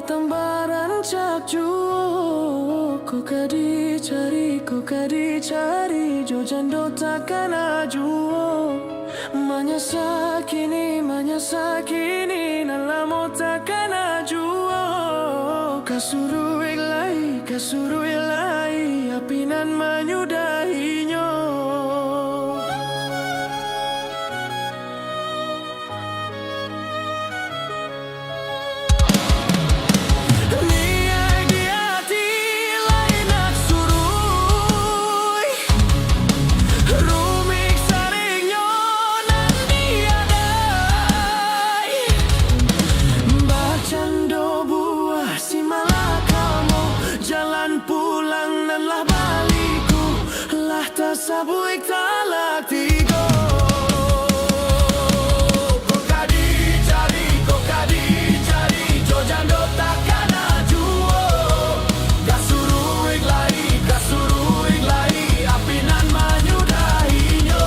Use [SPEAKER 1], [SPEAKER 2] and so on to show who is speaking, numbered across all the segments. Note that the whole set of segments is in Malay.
[SPEAKER 1] batambaran cak juo. Kau kadi cari jo jando takkan ajuo. Manya sakini nalamo takkan ajuo. Kasuru ilai apinan menyudahinya. Sabuik talak tigo. Kau kadi cari jo jando takkan ajuo. Kasuruik lai apinan menyudahinya.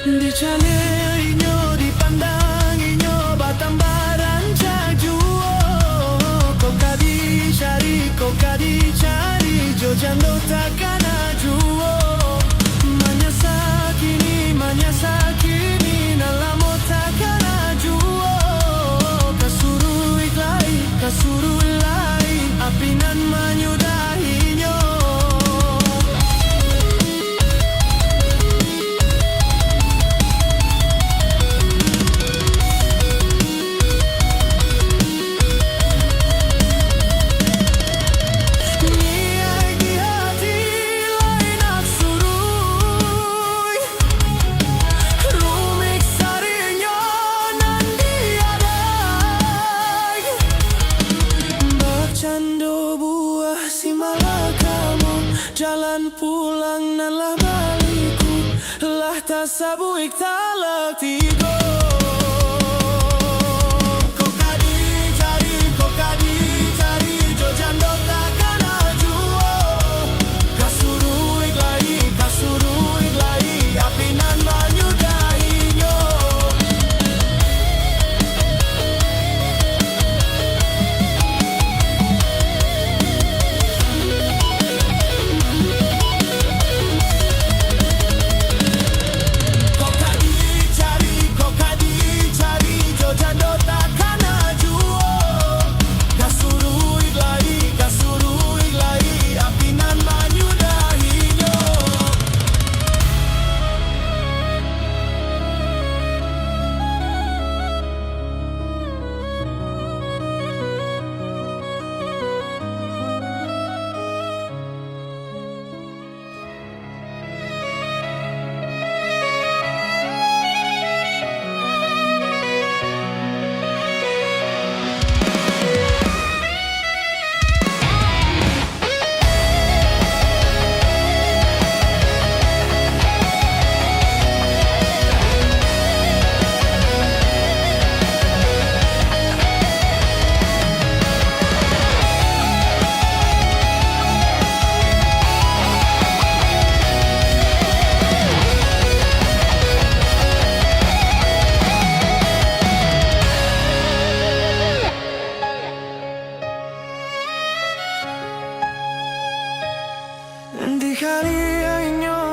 [SPEAKER 1] Dicari inyo, dipandang inyo, batambaran cak juo. Kau kadi cari, jo jando takkan ajuo. Manya sakini, nalamo takkan ajuo. Kasuru ilai, apinan menyudahinya. Jalan pulang nalah baliku, lah tak sabuik talak tigo. Kau kadi cari jo jando takkan ajuo. Kasuruik lai apinan menyudahinya.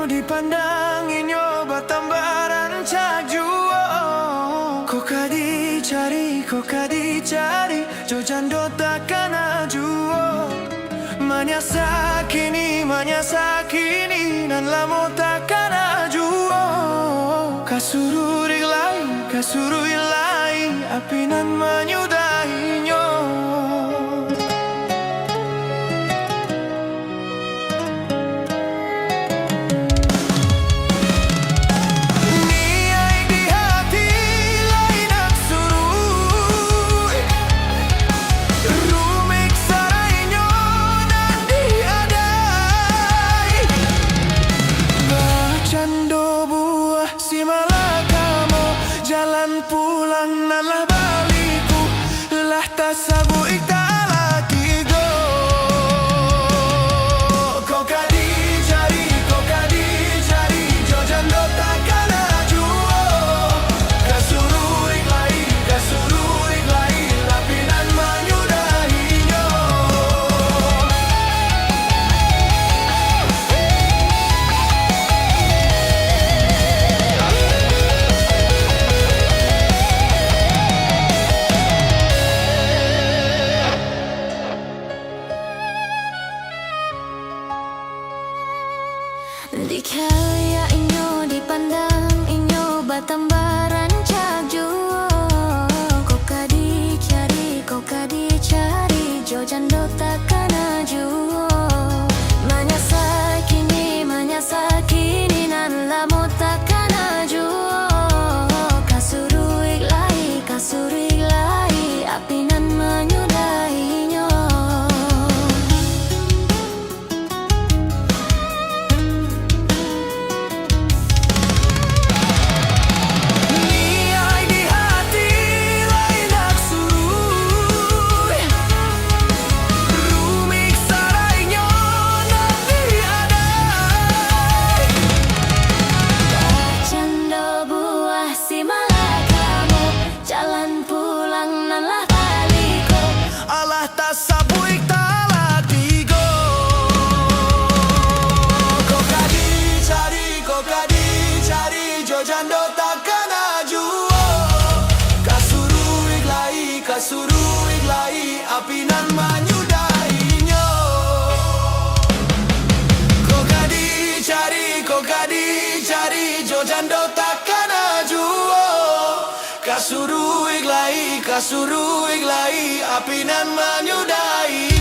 [SPEAKER 1] Dipandang inyo batambaran cak juo. Kau cari Jojando takana juo Manya sakini Nan lamo takana juo Kasururi lai Apinan manyudahinyo Jalan pulang nalah baliku Lah tasabu iktalah tigo Kau kadi cari Jojando takana juo Kasuru iklai Lapinan manyudahinyo
[SPEAKER 2] Dikaya inyo dipandang inyo batambaran cagjuo Kau kadi cari Jojando takana juo Manya sakini nan lamo takana juo Kasuru iklai Apinan manyudahinyo Jalan pulang nalah baliku
[SPEAKER 1] Allah tasabu iktalah tigo Kau kadi cari Jojando takana juo Kasuru iklai Apinan manyudahinyo Kau kadi cari Jojando takana juo Kasuru iklai Apinan manyudahinyo